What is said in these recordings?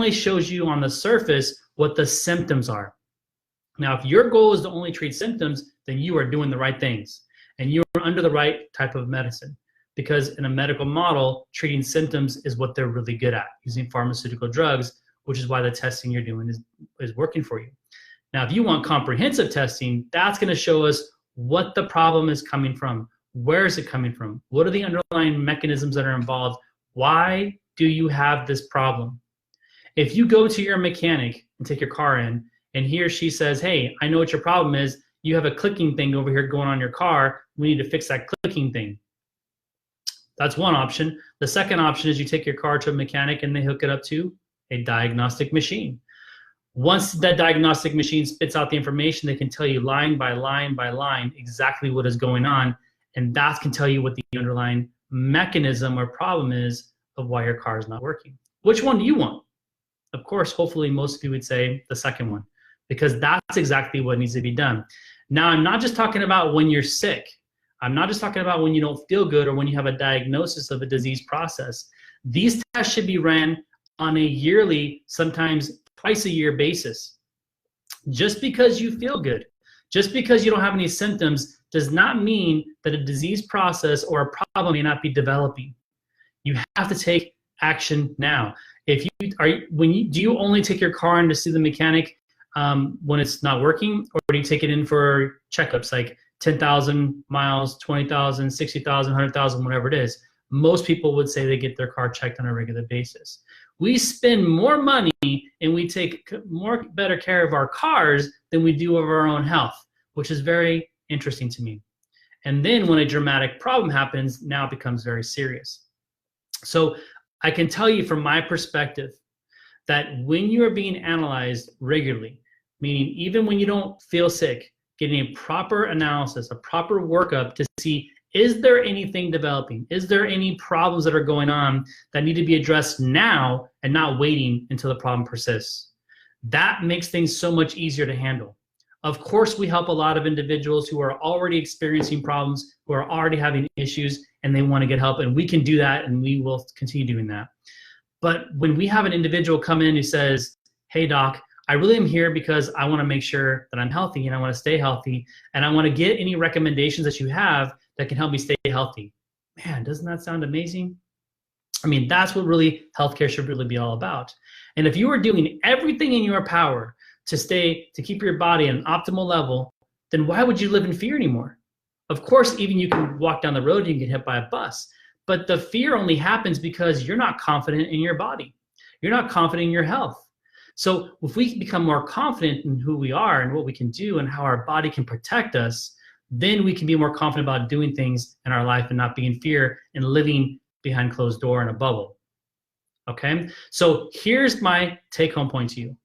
only shows you on the surface what the symptoms are. Now, if your goal is to only treat symptoms, then you are doing the right things and you are under the right type of medicine, because in a medical model, treating symptoms is what they're really good at, using pharmaceutical drugs, which is why the testing you're doing is working for you. Now, if you want comprehensive testing, that's going to show us what the problem is coming from. Where is it coming from? What are the underlying mechanisms that are involved? Why do you have this problem? If you go to your mechanic and take your car in, and he or she says, hey, I know what your problem is. You have a clicking thing over here going on your car. We need to fix that clicking thing. That's one option. The second option is you take your car to a mechanic and they hook it up to a diagnostic machine. Once that diagnostic machine spits out the information, they can tell you line by line by line exactly what is going on, and that can tell you what the underlying mechanism or problem is of why your car is not working. Which one do you want? Of course, hopefully most of you would say the second one, because that's exactly what needs to be done. Now, I'm not just talking about when you're sick. I'm not just talking about when you don't feel good or when you have a diagnosis of a disease process. These tests should be ran on a yearly, sometimes twice a year basis. Just because you feel good, just because you don't have any symptoms, does not mean that a disease process or a problem may not be developing. You have to take action now. If you are, do you only take your car in to see the mechanic when it's not working, or do you take it in for checkups like 10,000 miles, 20,000, 60,000, 100,000, whatever it is? Most people would say they get their car checked on a regular basis. We spend more money and we take better care of our cars than we do of our own health, which is very interesting to me. And then when a dramatic problem happens, now it becomes very serious. So I can tell you from my perspective that when you are being analyzed regularly, meaning even when you don't feel sick, getting a proper analysis, a proper workup to see, is there anything developing? Is there any problems that are going on that need to be addressed now and not waiting until the problem persists? That makes things so much easier to handle. Of course, we help a lot of individuals who are already experiencing problems, who are already having issues, and they want to get help, and we can do that, and we will continue doing that. But when we have an individual come in who says, hey, doc, I really am here because I want to make sure that I'm healthy and I want to stay healthy, and I want to get any recommendations that you have that can help me stay healthy. Man, doesn't that sound amazing? I mean, that's what really healthcare should really be all about. And if you are doing everything in your power to keep your body at an optimal level, then why would you live in fear anymore? Of course, even you can walk down the road and you can get hit by a bus, but the fear only happens because you're not confident in your body. You're not confident in your health. So if we become more confident in who we are and what we can do and how our body can protect us, then we can be more confident about doing things in our life and not be in fear and living behind closed door in a bubble. Okay? So here's my take-home point to you.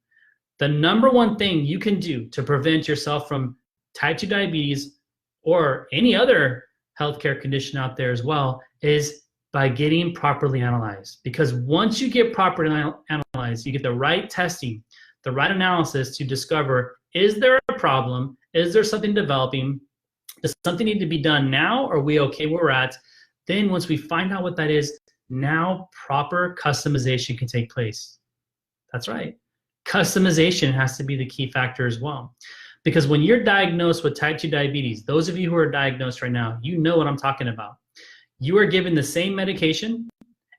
The number one thing you can do to prevent yourself from type 2 diabetes or any other healthcare condition out there as well is by getting properly analyzed. Because once you get properly analyzed, you get the right testing, the right analysis to discover, is there a problem? Is there something developing? Does something need to be done now? Or are we okay where we're at? Then once we find out what that is, now proper customization can take place. That's right. Customization has to be the key factor as well. Because when you're diagnosed with type 2 diabetes, those of you who are diagnosed right now, you know what I'm talking about. You are given the same medication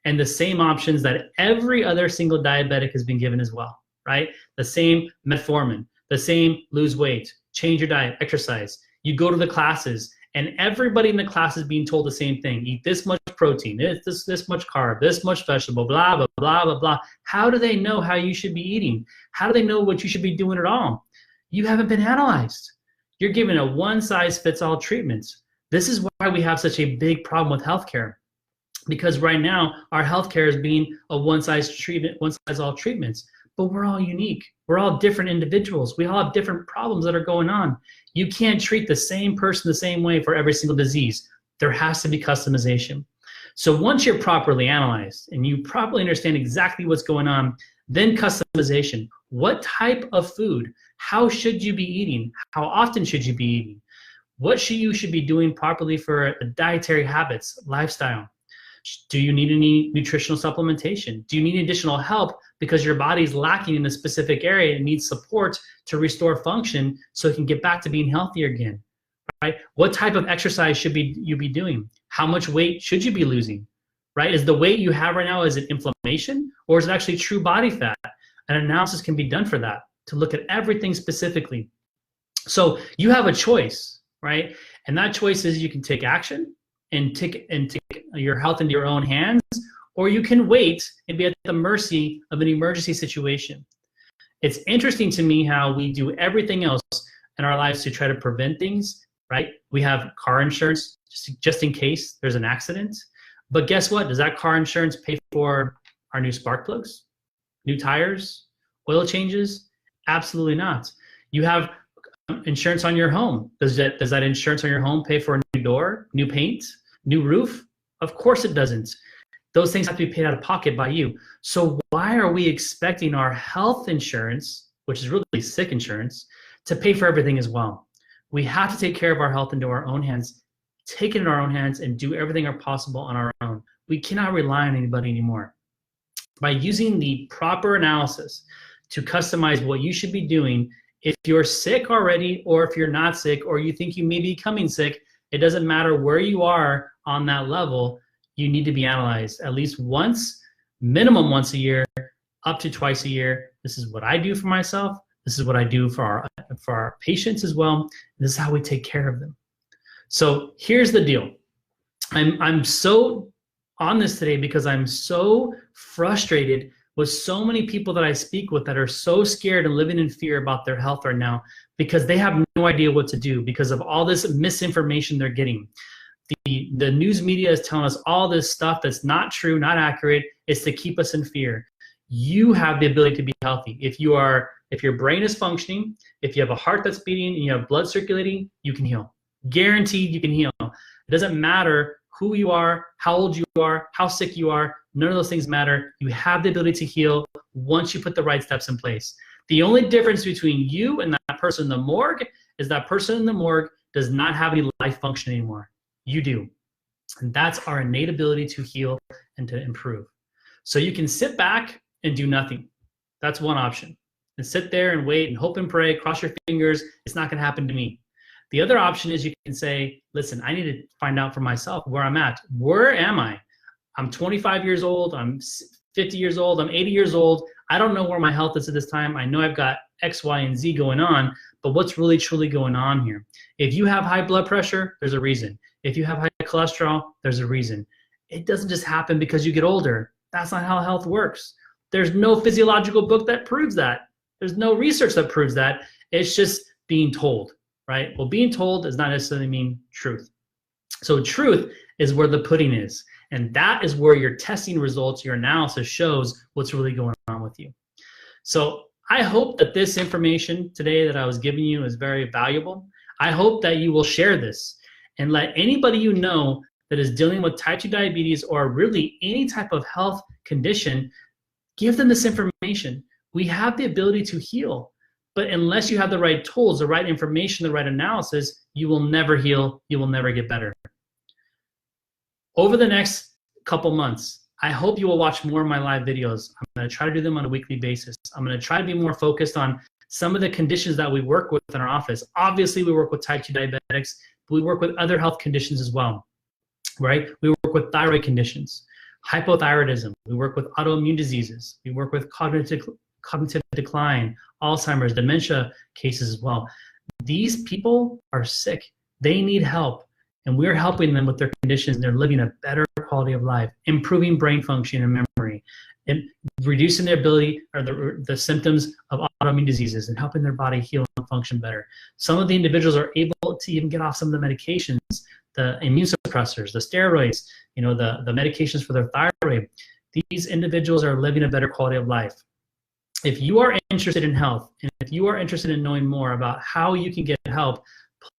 and the same options that every other single diabetic has been given as well, right? The same metformin, the same lose weight, change your diet, exercise. You go to the classes, and everybody in the class is being told the same thing. Eat this much protein, this much carb, this much vegetable, blah, blah, blah, blah, blah. How do they know how you should be eating? How do they know what you should be doing at all? You haven't been analyzed. You're given a one-size-fits-all treatment. This is why we have such a big problem with healthcare. Because right now, our healthcare is being a one-size-all treatments. But we're all unique. We're all different individuals. We all have different problems that are going on. You can't treat the same person the same way for every single disease. There has to be customization. So once you're properly analyzed and you properly understand exactly what's going on, then customization. What type of food? How should you be eating? How often should you be eating? What you should be doing properly for dietary habits, lifestyle? Do you need any nutritional supplementation? Do you need additional help because your body's lacking in a specific area and needs support to restore function so it can get back to being healthier again? Right? What type of exercise should you be doing? How much weight should you be losing? Right? Is the weight you have right now, is it inflammation, or is it actually true body fat? An analysis can be done for that, to look at everything specifically. So you have a choice, right? And that choice is you can take action and take your health into your own hands, or you can wait and be at the mercy of an emergency situation. It's interesting to me how we do everything else in our lives to try to prevent things, right? We have car insurance just in case there's an accident. But guess what? Does that car insurance pay for our new spark plugs, new tires, oil changes? Absolutely not. You have insurance on your home. Does that insurance on your home pay for a new door, new paint, new roof? Of course it doesn't. Those things have to be paid out of pocket by you. So why are we expecting our health insurance, which is really sick insurance, to pay for everything as well? We have to take care of our health into our own hands, take it in our own hands, and do everything possible on our own. We cannot rely on anybody anymore. By using the proper analysis to customize what you should be doing, if you're sick already, or if you're not sick, or you think you may be becoming sick, it doesn't matter where you are on that level, you need to be analyzed at least once, minimum once a year, up to twice a year. This is what I do for myself. This is what I do for our patients as well. This is how we take care of them. So here's the deal. I'm so on this today because I'm so frustrated with so many people that I speak with that are so scared and living in fear about their health right now because they have no idea what to do because of all this misinformation they're getting. The news media is telling us all this stuff that's not true, not accurate. It's to keep us in fear. You have the ability to be healthy. If your brain is functioning, if you have a heart that's beating and you have blood circulating, you can heal. Guaranteed you can heal. It doesn't matter who you are, how old you are, how sick you are. None of those things matter. You have the ability to heal once you put the right steps in place. The only difference between you and that person in the morgue is that person in the morgue does not have any life function anymore. You do. And that's our innate ability to heal and to improve. So you can sit back and do nothing. That's one option. And sit there and wait and hope and pray, cross your fingers, it's not going to happen to me. The other option is you can say, listen, I need to find out for myself where I'm at. Where am I? I'm 25 years old. I'm 50 years old. I'm 80 years old. I don't know where my health is at this time. I know I've got X, Y, and Z going on, but what's really truly going on here? If you have high blood pressure, there's a reason. If you have high cholesterol, there's a reason. It doesn't just happen because you get older. That's not how health works. There's no physiological book that proves that. There's no research that proves that. It's just being told, right? Well, being told does not necessarily mean truth. So truth is where the pudding is. And that is where your testing results, your analysis shows what's really going on with you. So I hope that this information today that I was giving you is very valuable. I hope that you will share this and let anybody you know that is dealing with type 2 diabetes or really any type of health condition, give them this information. We have the ability to heal, but unless you have the right tools, the right information, the right analysis, you will never heal, you will never get better. Over the next couple months, I hope you will watch more of my live videos. I'm going to try to do them on a weekly basis. I'm going to try to be more focused on some of the conditions that we work with in our office. Obviously, we work with type 2 diabetics, but we work with other health conditions as well, right? We work with thyroid conditions, hypothyroidism. We work with autoimmune diseases. We work with cognitive decline, Alzheimer's, dementia cases as well. These people are sick. They need help. And we're helping them with their conditions. And they're living a better quality of life, improving brain function and memory, and reducing their ability or the symptoms of autoimmune diseases and helping their body heal and function better. Some of the individuals are able to even get off some of the medications, the immune suppressors, the steroids, you know, the medications for their thyroid. These individuals are living a better quality of life. If you are interested in health, and if you are interested in knowing more about how you can get help,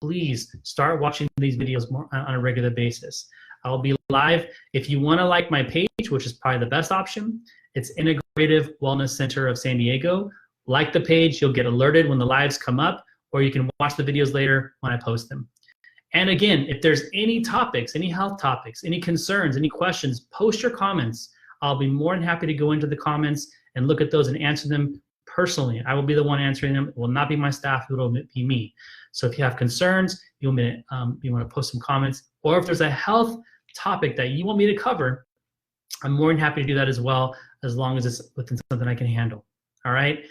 please start watching these videos more on a regular basis. I'll be live. If you want to like my page, which is probably the best option, it's Integrative Wellness Center of San Diego. Like the page, you'll get alerted when the lives come up, or you can watch the videos later when I post them. And again, if there's any topics, any health topics, any concerns, any questions, post your comments. I'll be more than happy to go into the comments and look at those and answer them personally. I will be the one answering them. It will not be my staff. It will be me. So if you have concerns, you want to post some comments, or if there's a health topic that you want me to cover, I'm more than happy to do that as well, as long as it's within something I can handle. All right.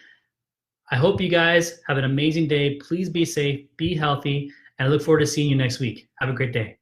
I hope you guys have an amazing day. Please be safe, be healthy, and I look forward to seeing you next week. Have a great day.